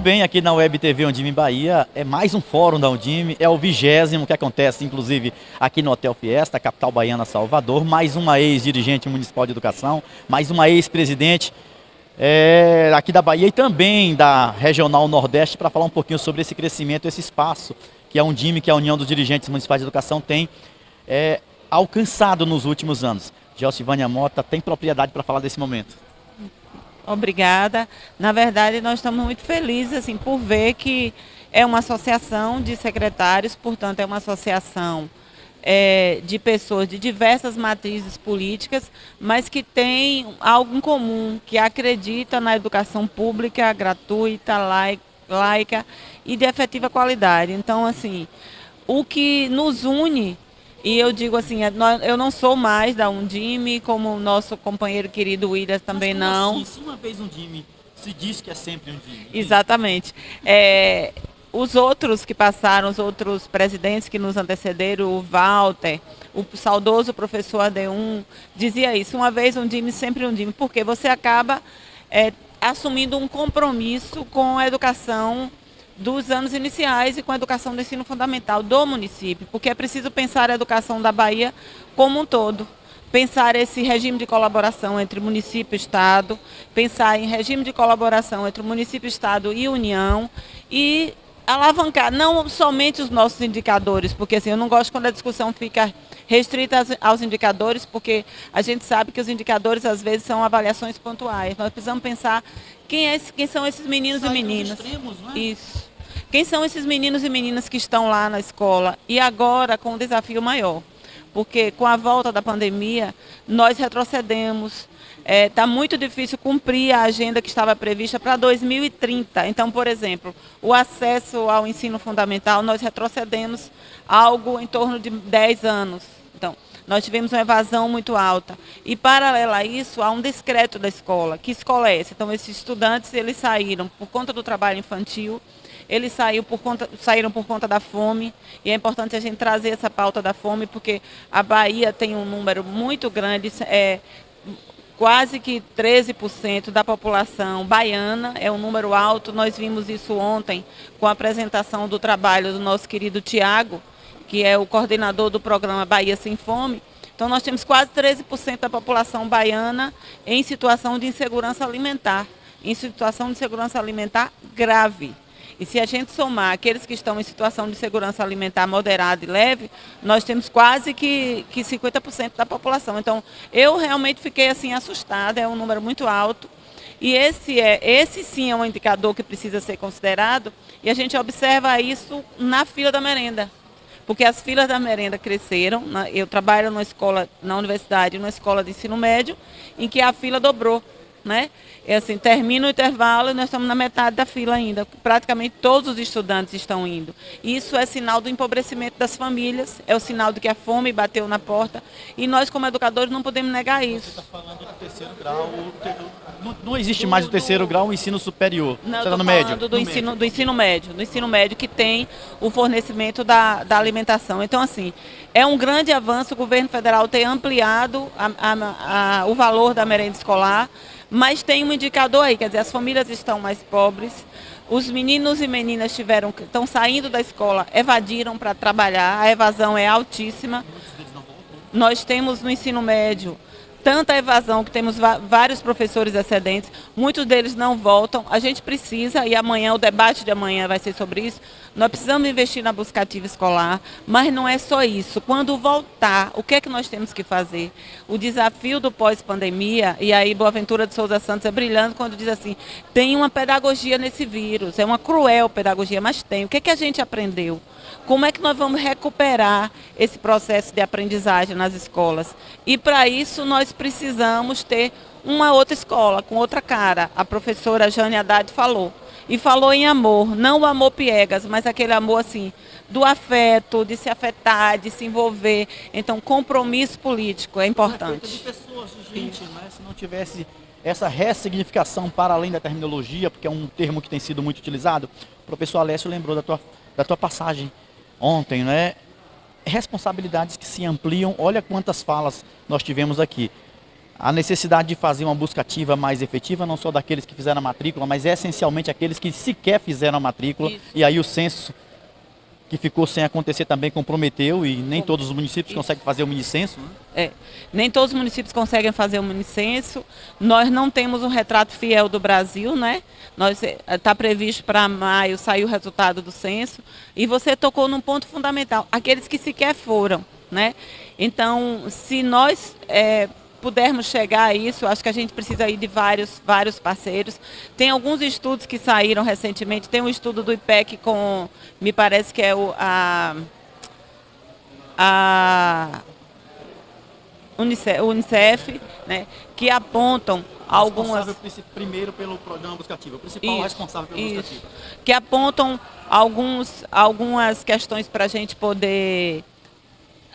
bem, aqui na Web TV Undime Bahia, é mais um fórum da Undime, é o 20º que acontece, inclusive, aqui no Hotel Fiesta, capital baiana, Salvador, mais uma ex-dirigente municipal de educação, mais uma ex-presidente aqui da Bahia e também da Regional Nordeste, para falar um pouquinho sobre esse crescimento, esse espaço que a Undime, que é a União dos Dirigentes Municipais de Educação, tem alcançado nos últimos anos. Gelcivânia Mota tem propriedade para falar desse momento. Obrigada. Na verdade, nós estamos muito felizes assim, por ver que é uma associação de secretários, portanto, é uma associação de pessoas de diversas matrizes políticas, mas que tem algo em comum, que acredita na educação pública, gratuita, laica e de efetiva qualidade. Então, assim, o que nos une, e eu digo assim, eu não sou mais da Undime, como o nosso companheiro querido William também não. Assim, se uma vez Undime se diz que é sempre Undime. Exatamente. Os outros que passaram, os outros presidentes que nos antecederam, o Walter, o saudoso professor Adeum, dizia isso, uma vez Undime, sempre Undime, porque você acaba assumindo um compromisso com a educação dos anos iniciais e com a educação do ensino fundamental do município, porque é preciso pensar a educação da Bahia como um todo, pensar esse regime de colaboração entre município e Estado, pensar em regime de colaboração entre município, Estado e União e alavancar não somente os nossos indicadores, porque assim, eu não gosto quando a discussão fica restrita aos indicadores, porque a gente sabe que os indicadores às vezes são avaliações pontuais. Nós precisamos pensar quem são esses meninos e meninas. Extremos, não é? Isso. Quem são esses meninos e meninas que estão lá na escola e agora com um desafio maior? Porque com a volta da pandemia, nós retrocedemos. Está muito difícil cumprir a agenda que estava prevista para 2030. Então, por exemplo, o acesso ao ensino fundamental, nós retrocedemos algo em torno de 10 anos. Então, nós tivemos uma evasão muito alta. E, paralelo a isso, há um decreto da escola. Que escola é essa? Então, esses estudantes, eles saíram por conta do trabalho infantil, eles saíram por conta da fome, e é importante a gente trazer essa pauta da fome, porque a Bahia tem um número muito grande, quase que 13% da população baiana, é um número alto. Nós vimos isso ontem com a apresentação do trabalho do nosso querido Tiago, que é o coordenador do programa Bahia Sem Fome. Então, nós temos quase 13% da população baiana em situação de insegurança alimentar, grave. E se a gente somar aqueles que estão em situação de segurança alimentar moderada e leve, nós temos quase que 50% da população. Então, eu realmente fiquei assim assustada, é um número muito alto. E esse sim é um indicador que precisa ser considerado, e a gente observa isso na fila da merenda. Porque as filas da merenda cresceram. Eu trabalho na universidade, numa escola de ensino médio, em que a fila dobrou, né? Assim, termina o intervalo e nós estamos na metade da fila ainda. Praticamente todos os estudantes estão indo. Isso é sinal do empobrecimento das famílias, é o sinal de que a fome bateu na porta, e nós, como educadores, não podemos negar isso. Você está falando do terceiro grau, não existe mais o terceiro grau, o ensino superior. Não, você estou no falando médio? do ensino médio, que tem o fornecimento da alimentação. Então, assim, é um grande avanço o governo federal ter ampliado o valor da merenda escolar, mas tem um indicador aí, quer dizer, as famílias estão mais pobres, os meninos e meninas estão saindo da escola, evadiram para trabalhar, a evasão é altíssima. Nós temos no ensino médio tanta evasão que temos vários professores excedentes, muitos deles não voltam. A gente precisa, e amanhã, o debate de amanhã vai ser sobre isso, nós precisamos investir na busca ativa escolar, mas não é só isso. Quando voltar, o que é que nós temos que fazer? O desafio do pós-pandemia, e aí Boaventura de Souza Santos é brilhante quando diz assim, tem uma pedagogia nesse vírus, é uma cruel pedagogia, mas tem. O que é que a gente aprendeu? Como é que nós vamos recuperar esse processo de aprendizagem nas escolas? E para isso nós precisamos ter uma outra escola, com outra cara. A professora Jane Haddad falou. E falou em amor, não o amor piegas, mas aquele amor assim, do afeto, de se afetar, de se envolver. Então, compromisso político é importante. De pessoas, de gente, né? Se não tivesse essa ressignificação para além da terminologia, porque é um termo que tem sido muito utilizado, o professor Alessio lembrou da tua passagem ontem, né? Responsabilidades que se ampliam, olha quantas falas nós tivemos aqui. a necessidade de fazer uma busca ativa mais efetiva, não só daqueles que fizeram a matrícula, mas essencialmente aqueles que sequer fizeram a matrícula. Isso. E aí o censo, que ficou sem acontecer, também comprometeu, e nem todos os municípios conseguem fazer o mini-censo, né? Nem todos os municípios conseguem fazer o mini-censo. Nós não temos um retrato fiel do Brasil, né? Está previsto para maio sair o resultado do censo. E você tocou num ponto fundamental, aqueles que sequer foram, né? Então, se nós pudermos chegar a isso, acho que a gente precisa ir de vários parceiros. Tem alguns estudos que saíram recentemente, tem um estudo do IPEC com, me parece que é Unicef, né, que apontam algumas... Primeiro pelo programa Busca Ativa, o principal responsável pelo Busca Ativa. Que apontam algumas questões para a gente poder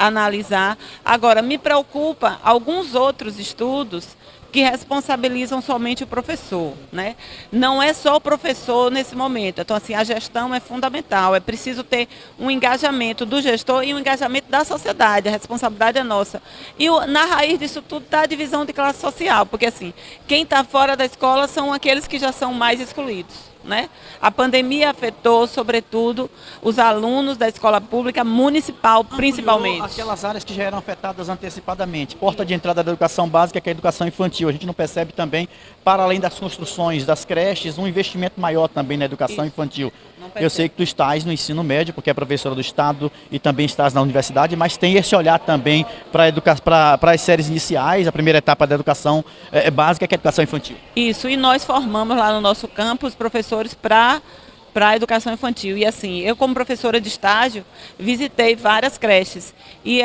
analisar. Agora, me preocupa alguns outros estudos que responsabilizam somente o professor, né? Não é só o professor nesse momento. Então, assim, a gestão é fundamental. É preciso ter um engajamento do gestor e um engajamento da sociedade. A responsabilidade é nossa. E na raiz disso tudo está a divisão de classe social, porque, assim, quem está fora da escola são aqueles que já são mais excluídos, né? A pandemia afetou, sobretudo, os alunos da escola pública municipal, principalmente. Aquelas áreas que já eram afetadas antecipadamente. Porta de entrada da educação básica, que é a educação infantil. A gente não percebe também, para além das construções das creches, um investimento maior também na educação infantil. Eu sei que tu estás no ensino médio, porque é professora do Estado e também estás na universidade, mas tem esse olhar também para as séries iniciais, a primeira etapa da educação básica, que é a educação infantil. Isso, e nós formamos lá no nosso campus professores para a educação infantil. E assim, eu como professora de estágio, visitei várias creches. E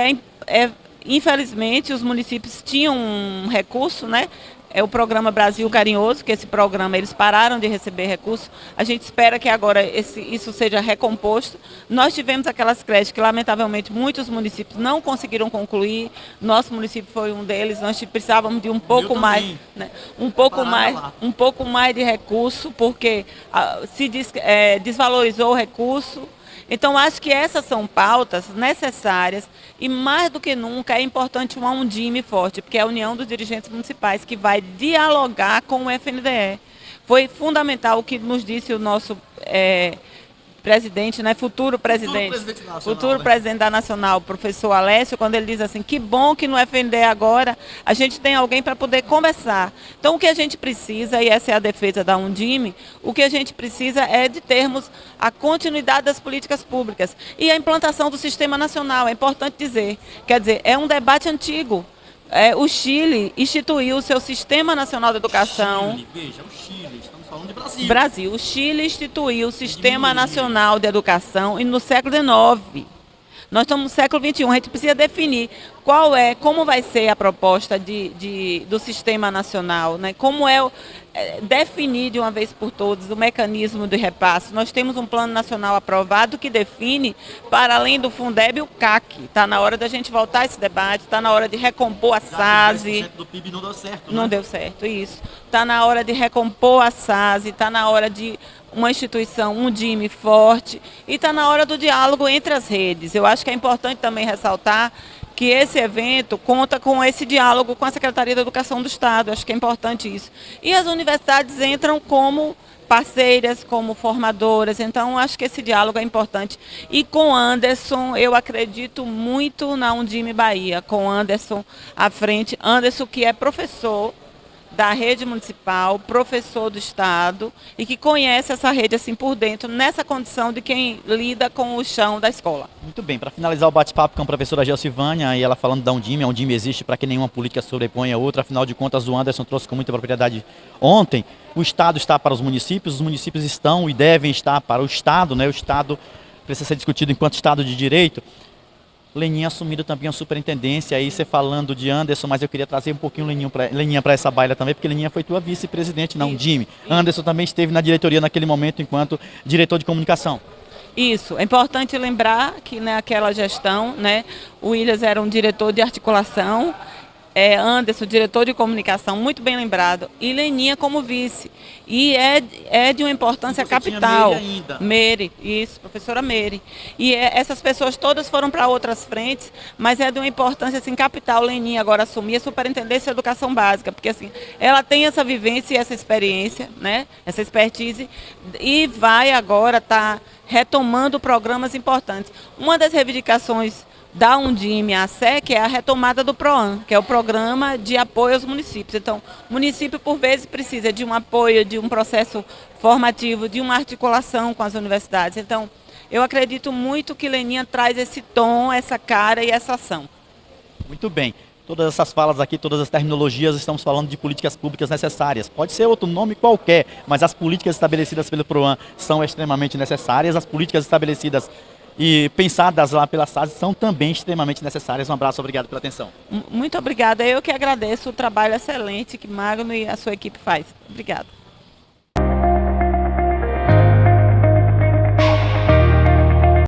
infelizmente os municípios tinham um recurso, né? É o programa Brasil Carinhoso, que esse programa eles pararam de receber recursos. A gente espera que agora isso seja recomposto. Nós tivemos aquelas creches que, lamentavelmente, muitos municípios não conseguiram concluir. Nosso município foi um deles. Nós precisávamos de um pouco mais, né? um pouco mais de recurso, porque se desvalorizou o recurso. Então, acho que essas são pautas necessárias e, mais do que nunca, é importante uma Undime forte, porque é a União dos Dirigentes Municipais que vai dialogar com o FNDE. Foi fundamental o que nos disse o nosso presidente, né, futuro presidente da Nacional, o professor Alessio, quando ele diz assim, que bom que no FNDE agora a gente tem alguém para poder conversar. Então, o que a gente precisa, e essa é a defesa da Undime, o que a gente precisa é de termos a continuidade das políticas públicas e a implantação do Sistema Nacional, é importante dizer. Quer dizer, é um debate antigo. O Chile instituiu o seu Sistema Nacional de Educação. Chile, veja, o Chile, estamos falando de Brasil. O Chile instituiu o Sistema Nacional de Educação e no século XIX. Nós estamos no século XXI, a gente precisa definir como vai ser a proposta do Sistema Nacional, né? Como definir de uma vez por todas o mecanismo de repasse. Nós temos um plano nacional aprovado que define, para além do Fundeb, o CAC. Está na hora da gente voltar a esse debate, está na hora de recompor a SASE. Do PIB não deu certo, né? Não deu certo, isso. Está na hora de recompor a SASE, está na hora de uma instituição, um Undime forte, e está na hora do diálogo entre as redes. Eu acho que é importante também ressaltar que esse evento conta com esse diálogo com a Secretaria da Educação do Estado, acho que é importante isso. E as universidades entram como parceiras, como formadoras, então acho que esse diálogo é importante. E com Anderson, eu acredito muito na Undime Bahia, com Anderson à frente, Anderson que é professor da rede municipal, professor do Estado e que conhece essa rede assim por dentro, nessa condição de quem lida com o chão da escola. Muito bem, para finalizar o bate-papo com a professora Gelcivânia, e ela falando da Undime, a Undime existe para que nenhuma política sobreponha a outra, afinal de contas o Anderson trouxe com muita propriedade ontem, o Estado está para os municípios estão e devem estar para o Estado, né? O Estado precisa ser discutido enquanto Estado de Direito. Leninha assumindo também a superintendência, aí você falando de Anderson, mas eu queria trazer um pouquinho Leninha para essa baila também, porque Leninha foi tua vice-presidente na Undime. Anderson também esteve na diretoria naquele momento enquanto diretor de comunicação. Isso, é importante lembrar que naquela gestão, né, o Williams era um diretor de articulação Anderson, diretor de comunicação, muito bem lembrado, e Leninha como vice. E é de uma importância capital. Meire ainda. Meire, isso, professora Meire. E essas pessoas todas foram para outras frentes, mas é de uma importância assim, capital Leninha agora assumir a Superintendência de Educação Básica, porque assim, ela tem essa vivência e essa experiência, né, essa expertise, e vai agora estar retomando programas importantes. Uma das reivindicações da Undime à SEC é a retomada do PROAN, que é o Programa de Apoio aos Municípios. Então, o município, por vezes, precisa de um apoio, de um processo formativo, de uma articulação com as universidades. Então, eu acredito muito que Leninha traz esse tom, essa cara e essa ação. Muito bem. Todas essas falas aqui, todas as terminologias, estamos falando de políticas públicas necessárias. Pode ser outro nome qualquer, mas as políticas estabelecidas pelo PROAN são extremamente necessárias. As políticas estabelecidas e pensadas lá pela SAS são também extremamente necessárias. Um abraço, obrigado pela atenção. Muito obrigada. Eu que agradeço o trabalho excelente que Magno e a sua equipe faz. Obrigada.